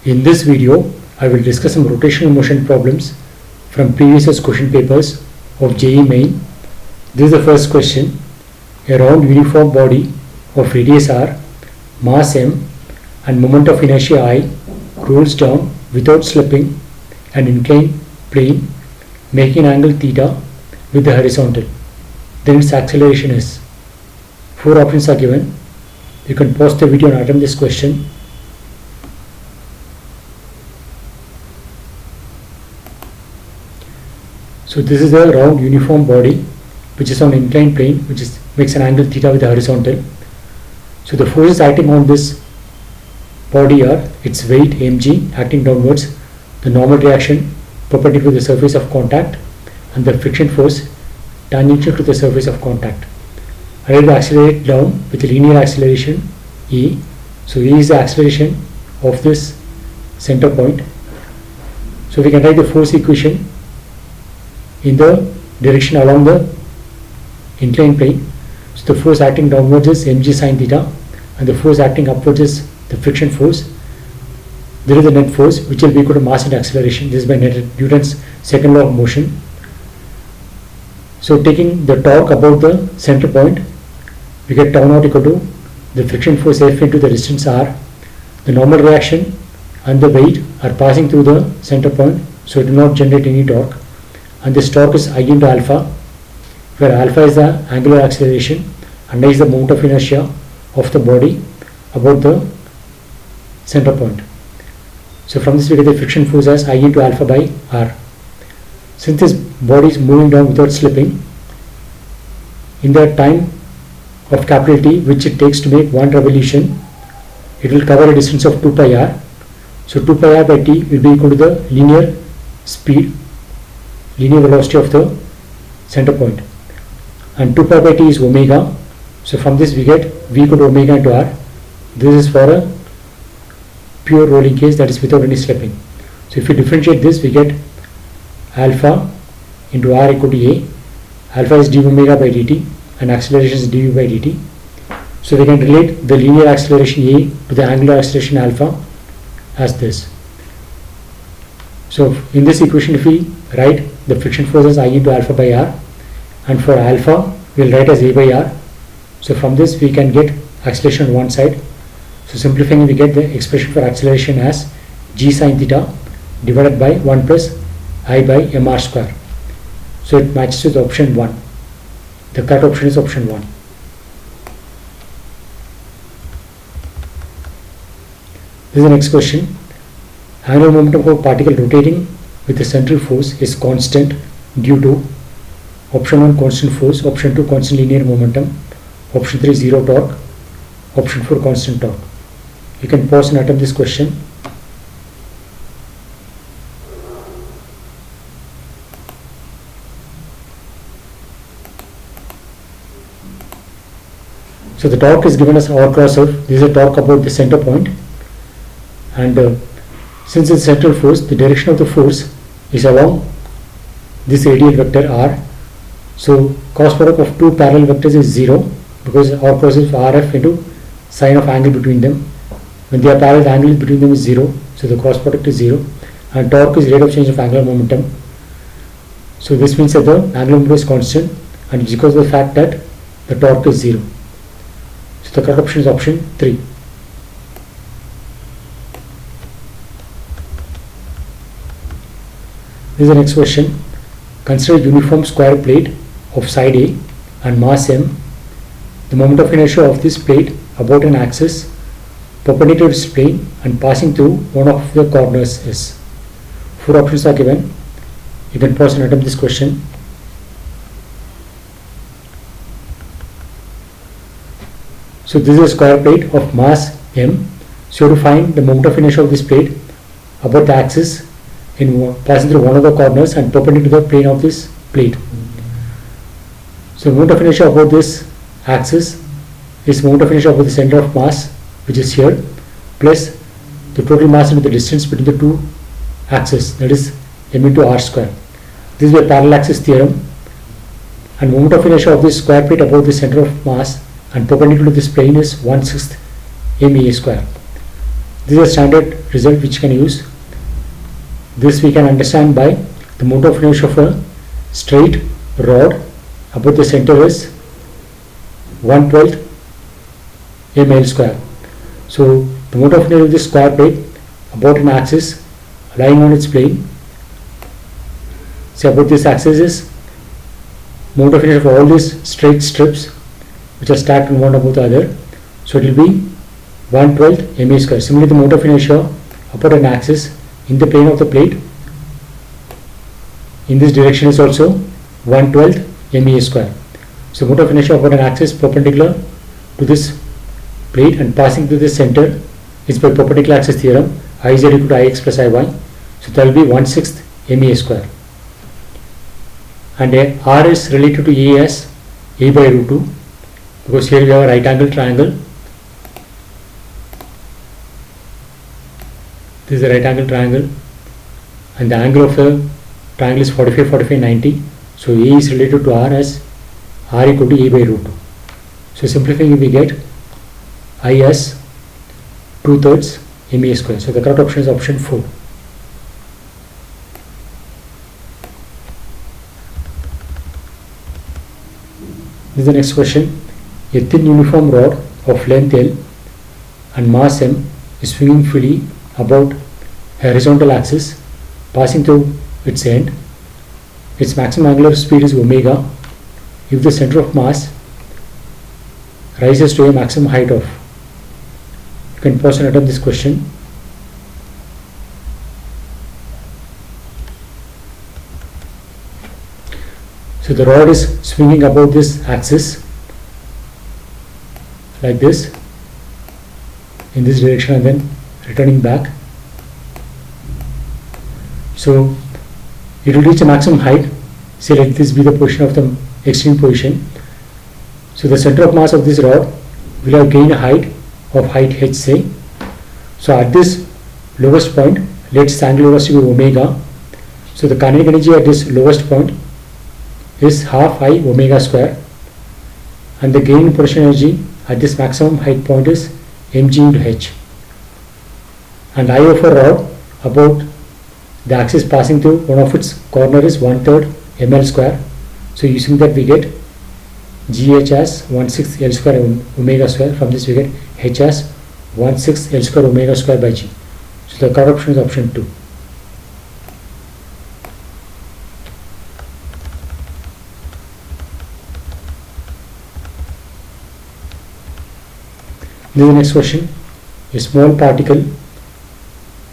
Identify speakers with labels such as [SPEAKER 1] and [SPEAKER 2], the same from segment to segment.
[SPEAKER 1] In this video, I will discuss some rotational motion problems from previous year's question papers of JEE Main. This is the first question. A round uniform body of radius r, mass m and moment of inertia I rolls down without slipping an inclined plane making an angle theta with the horizontal. Then its acceleration is. 4 options are given. You can pause the video and attempt this question. So this is a round uniform body which is on inclined plane, which makes an angle theta with the horizontal. So the forces acting on this body are its weight mg acting downwards, the normal reaction perpendicular to the surface of contact, and the friction force tangential to the surface of contact. I will accelerate down with a linear acceleration e. So e is the acceleration of this center point. So we can write the force equation in the direction along the inclined plane. So the force acting downwards is mg sine theta, and the force acting upwards is the friction force. There is the net force which will be equal to mass into acceleration. This is by Newton's second law of motion. So taking the torque above the center point, we get tau naught equal to the friction force F into the distance r. The normal reaction and the weight are passing through the center point, so it will not generate any torque. And this torque is I into alpha, where alpha is the angular acceleration and I is the moment of inertia of the body about the center point. So from this we get the friction force as I into alpha by r. Since this body is moving down without slipping, in the time of capital T which it takes to make one revolution, it will cover a distance of 2 pi r. So 2 pi r by t will be equal to the linear speed, linear velocity of the center point, and 2 pi by t is omega. So from this we get v equal to omega into r. This is for a pure rolling case, that is without any slipping. So if we differentiate this, we get alpha into r equal to a. Alpha is d omega by dt and acceleration is dv by dt. So we can relate the linear acceleration a to the angular acceleration alpha as this. So in this equation, if we write the friction force as I into alpha by r, and for alpha we will write as a by r. So from this we can get acceleration on one side. So simplifying, we get the expression for acceleration as g sine theta divided by 1 plus I by mr square. So it matches with option 1. The correct option is option 1. This is the next question. Angular momentum of a particle rotating with the central force is constant due to option 1 constant force, option 2 constant linear momentum, option 3 zero torque, option 4 constant torque. You can pause and attempt this question. So the torque is given as r cross f. This is a torque about the center point, and since it's central force, the direction of the force is along this radial vector r. So cos product of two parallel vectors is 0, because r cross f rf into sine of angle between them. When they are parallel, the angle between them is 0, so the cross product is 0, and torque is rate of change of angular momentum. So this means that the angular momentum is constant, and it's because of the fact that the torque is 0. So the correct option is option 3. This is the next question. Consider a uniform square plate of side A and mass m. The moment of inertia of this plate about an axis perpendicular to its plane and passing through one of the corners is. 4 options are given. You can pause and attempt this question. So this is a square plate of mass m. So you have to find the moment of inertia of this plate about the axis in passing through one of the corners and perpendicular to the plane of this plate. So moment of inertia about this axis is moment of inertia about the center of mass, which is here, plus the total mass into the distance between the two axes, that is m into r square. This is a parallel axis theorem, and moment of inertia of this square plate above the center of mass and perpendicular to this plane is 1/6 ma square. This is a standard result which you can use. This we can understand by the moment of inertia of a straight rod about the center is 1/12 ml square. So the moment of inertia of this square plate about an axis lying on its plane. So about this axis is moment of inertia for all these straight strips which are stacked one above the other. So it will be 1/12 ma square. Similarly, the moment of inertia about an axis in the plane of the plate in this direction is also 1/12 ma square. So moment of inertia about an axis perpendicular to this plate and passing through the center is by perpendicular axis theorem, Iz equal to Ix plus Iy. So that will be 1/6 ma square. And R is related to A as A by root 2, because here we have a right angle triangle. This is a right angle triangle and the angle of the triangle is 45, 45, 90. So A is related to R as R equal to A by root 2. So simplifying, we get I as 2/3 ma square. So the correct option is option 4. This is the next question. A thin uniform rod of length L and mass m is swinging freely about a horizontal axis passing through its end. Its maximum angular speed is omega if the center of mass rises to a maximum height of. You can pause and attempt this question. So the rod is swinging about this axis like this in this direction and then returning back. So it will reach a maximum height. Say let this be the position of the extreme position. So the center of mass of this rod will have gained a height of height h, say. So at this lowest point, let its angular velocity be omega. So the kinetic energy at this lowest point is half I omega square, and the gain in potential energy at this maximum height point is mg into h. And I of a rod about the axis passing through one of its corner is 1/3 ml square. So using that we get gh as 1/6 L square omega square. From this we get h as 1/6 L square omega square by g. So the correct option is option 2. This is the next question. A small particle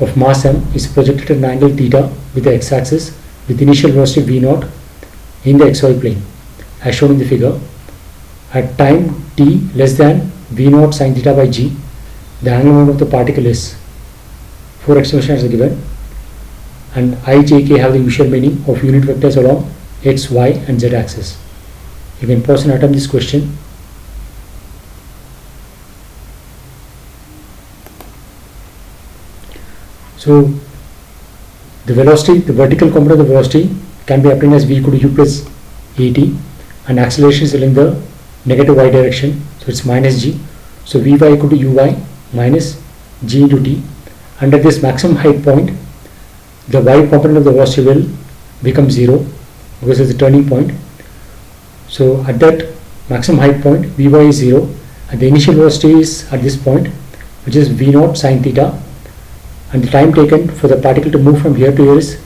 [SPEAKER 1] of mass m is projected at an angle theta with the x-axis with initial velocity v0 in the xy plane as shown in the figure. At time t less than v0 sin theta by g, the angular moment of the particle is. 4 expressions are given and I, j, k have the usual meaning of unit vectors along x, y and z axis. You can pause and attempt this question. So the velocity, the vertical component of the velocity can be obtained as v equal to u plus at, and acceleration is in the negative y direction, so it's minus g. So vy equal to uy minus g into t. And at this maximum height point, the y component of the velocity will become 0 because it's the turning point. So at that maximum height point, vy is 0 and the initial velocity is at this point, which is v0 sin theta. And the time taken for the particle to move from here to here is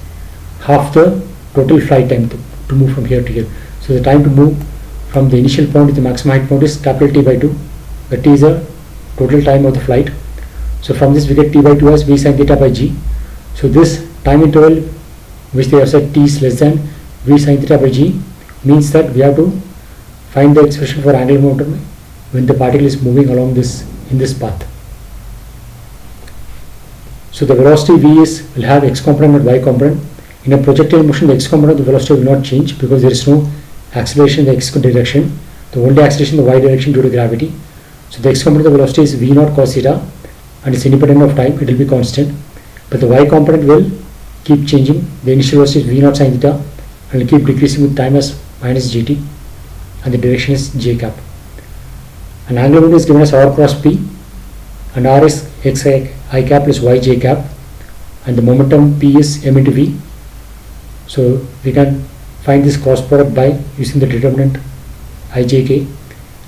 [SPEAKER 1] half the total flight time to move from here to here. So the time to move from the initial point to the maximum height point is capital T by 2. The T is the total time of the flight. So from this we get T by 2 as v sin theta by g. So this time interval which they have said T is less than v sin theta by g means that we have to find the expression for angular momentum when the particle is moving along this in this path. So the velocity v will have x component and y component. In a projectile motion, the x component of the velocity will not change because there is no acceleration in the x direction. The only acceleration in the y direction due to gravity. So the x component of the velocity is v0 cos theta and it's independent of time, it will be constant. But the y component will keep changing. The initial velocity is v0 sin theta and will keep decreasing with time as minus gt, and the direction is j cap. An angular momentum is given as r cross p, and r is x I cap plus y j cap, and the momentum P is m into v. So we can find this cross product by using the determinant ijk,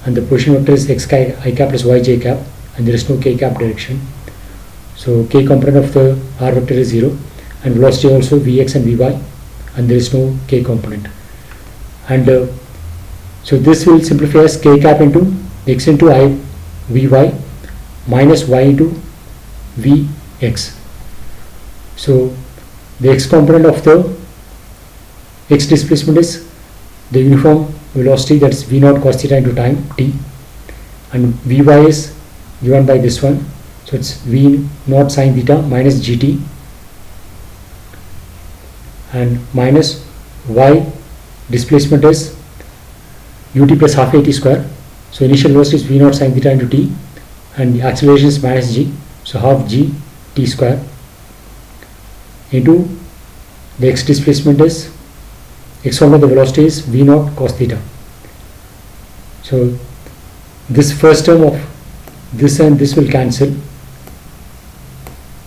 [SPEAKER 1] and the position vector is x I cap plus y j cap, and there is no k cap direction. So k component of the r vector is 0, and velocity also vx and vy, and there is no k component. And so this will simplify as k cap into x into I vy minus y into vx. So the x component of the x displacement is the uniform velocity, that is v naught cos theta into time t, and vy is given by this one, so it's v naught sin theta minus gt, and minus y displacement is ut plus half at square. So initial velocity is v naught sin theta into t, and the acceleration is minus g, so half g t square, into the x displacement is x component of the velocity is v naught cos theta. So this first term of this and this will cancel,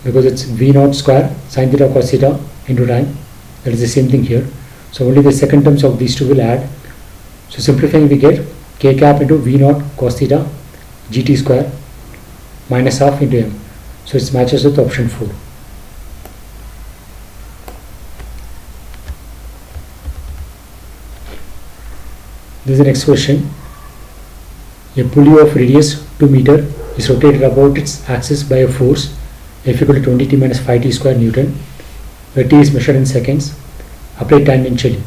[SPEAKER 1] because it's v naught square sin theta cos theta into time, that is the same thing here. So only the second terms of these two will add. So simplifying, we get k cap into v naught cos theta gt square minus half into m. So it matches with option 4. This is the next question. A pulley of radius 2 meter is rotated about its axis by a force F equal to 20t minus 5t square Newton, where t is measured in seconds, applied tangentially.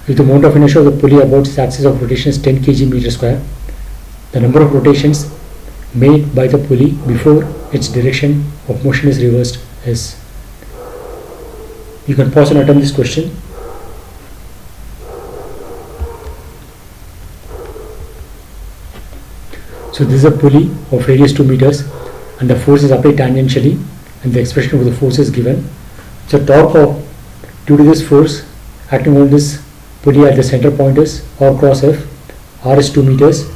[SPEAKER 1] If the moment of inertia of the pulley about its axis of rotation is 10 kg meter square, the number of rotations made by the pulley before its direction of motion is reversed is. You can pause and attempt this question. So this is a pulley of radius 2 meters, and the force is applied tangentially, and the expression of the force is given. So torque of, due to this force acting on this pulley at the center point is r cross f. R is 2 meters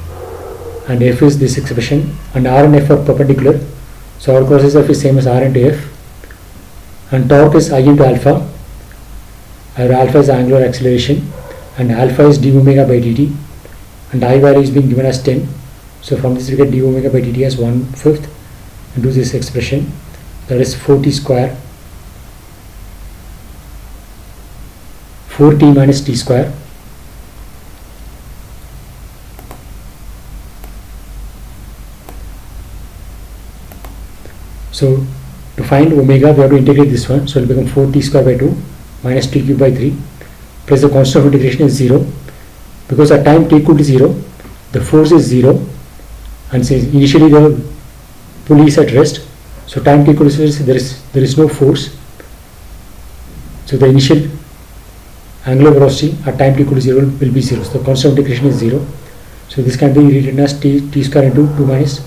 [SPEAKER 1] and f is this expression, and r and f are perpendicular, so r cross f is same as r into f, and torque is I into alpha, where alpha is angular acceleration and alpha is d omega by dt, and I value is being given as 10. So from this we get d omega by dt as 1/5 into this expression, that is 4t square, 4t minus t square, so to find omega we have to integrate this one, so it will become 4t square by 2 minus t cube by 3 plus the constant of integration is 0, because at time t equal to 0 the force is 0, and since initially the pulley is at rest, so time t equal to 0 there is no force, so the initial angular velocity at time t equal to 0 will be 0, so the constant of integration is 0. So this can be rewritten as t square into 2 minus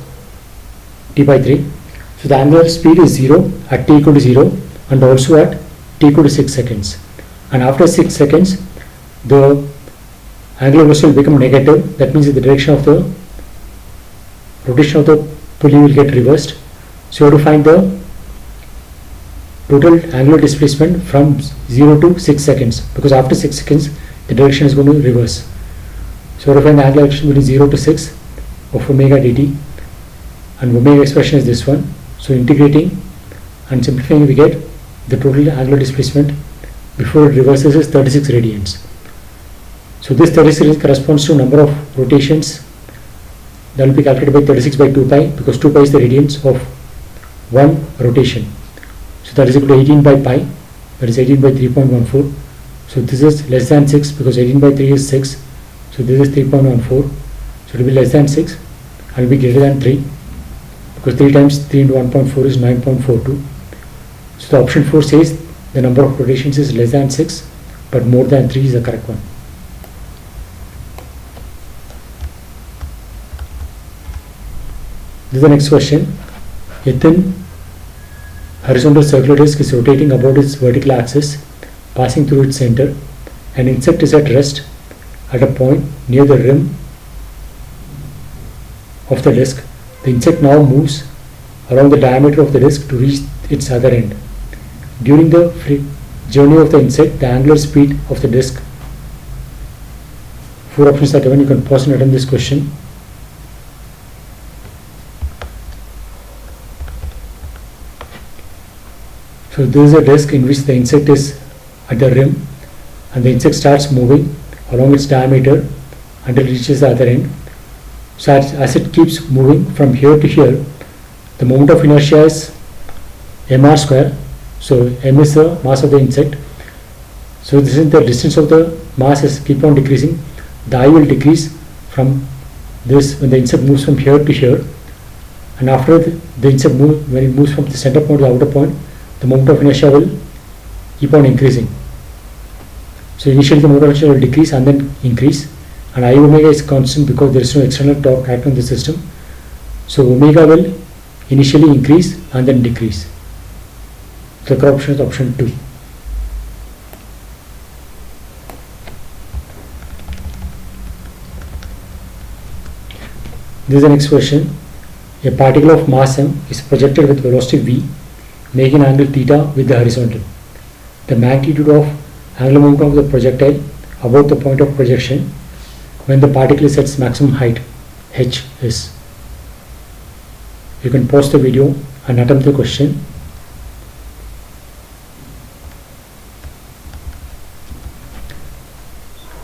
[SPEAKER 1] t by 3. So the angular speed is 0 at t equal to 0 and also at t equal to 6 seconds, and after 6 seconds the angular velocity will become negative. That means the direction of the rotation of the pulley will get reversed. So you have to find the total angular displacement from 0 to 6 seconds, because after 6 seconds the direction is going to reverse. So you have to find the angular direction between 0 to 6 of omega dt, and omega expression is this one. So integrating and simplifying, we get the total angular displacement before it reverses is 36 radians. So this 36 corresponds to number of rotations that will be calculated by 36 by 2 pi, because 2 pi is the radians of one rotation. So that is equal to 18 by pi, that is 18 by 3.14. So this is less than 6, because 18 by 3 is 6. So this is 3.14. So it will be less than 6 and will be greater than 3, because 3 times 3 into 1.4 is 9.42. So the option 4 says the number of rotations is less than 6 but more than 3 is the correct one. This is the next question. A thin horizontal circular disc is rotating about its vertical axis, passing through its center. An insect is at rest at a point near the rim of the disc. The insect now moves along the diameter of the disk to reach its other end. During the journey of the insect, the angular speed of the disk. 4 options are given. You can pause and attempt this question. So this is a disk in which the insect is at the rim, and the insect starts moving along its diameter until it reaches the other end. So as it keeps moving from here to here, the moment of inertia is mr square. So m is the mass of the insect. So this is the distance of the mass is keep on decreasing. The I will decrease from this when the insect moves from here to here, and after the insect when it moves from the center point to the outer point, the moment of inertia will keep on increasing. So initially the moment of inertia will decrease and then increase, and I omega is constant because there is no external torque acting on the system. So omega will initially increase and then decrease. The correct option is option 2. This is the next question. A particle of mass m is projected with velocity v, making angle theta with the horizontal. The magnitude of angular momentum of the projectile about the point of projection when the particle is at its maximum height h is. You can pause the video and attempt the question.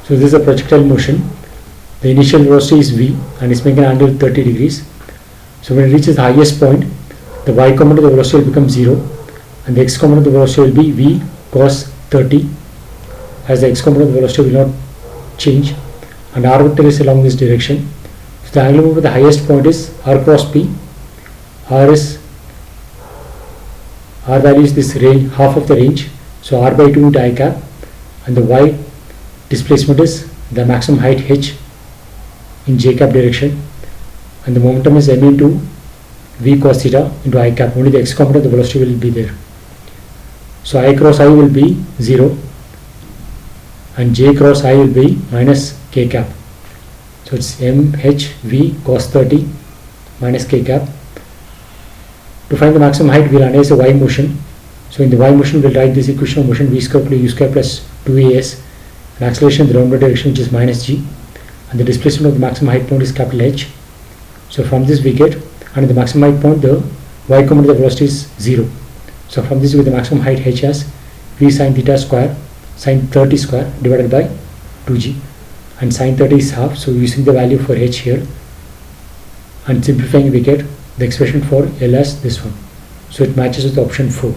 [SPEAKER 1] So this is a projectile motion. The initial velocity is v and it's making an angle 30 degrees. So when it reaches the highest point, the y component of the velocity will become 0 and the x component of the velocity will be v cos 30, as the x component of the velocity will not change, and r vector is along this direction. So the angular momentum of the highest point is r cross p. R value is this range, half of the range, so r by 2 into I cap, and the y displacement is the maximum height h in j cap direction, and the momentum is m into v cos theta into I cap. Only the x component of the velocity will be there. So I cross I will be 0 and j cross I will be minus k cap. So it's m h v cos 30 minus k cap. To find the maximum height, we will analyze the y motion. So in the y motion, we will write this equation of motion v square plus u square plus 2as, and acceleration in the downward direction, which is minus g, and the displacement of the maximum height point is capital H. So from this we get, and the maximum height point, the y component of the velocity is 0. So from this we get the maximum height h as v sin theta square sin 30 square divided by 2g, and sin 30 is half. So using the value for h here and simplifying, we get the expression for L as this one. So it matches with option 4.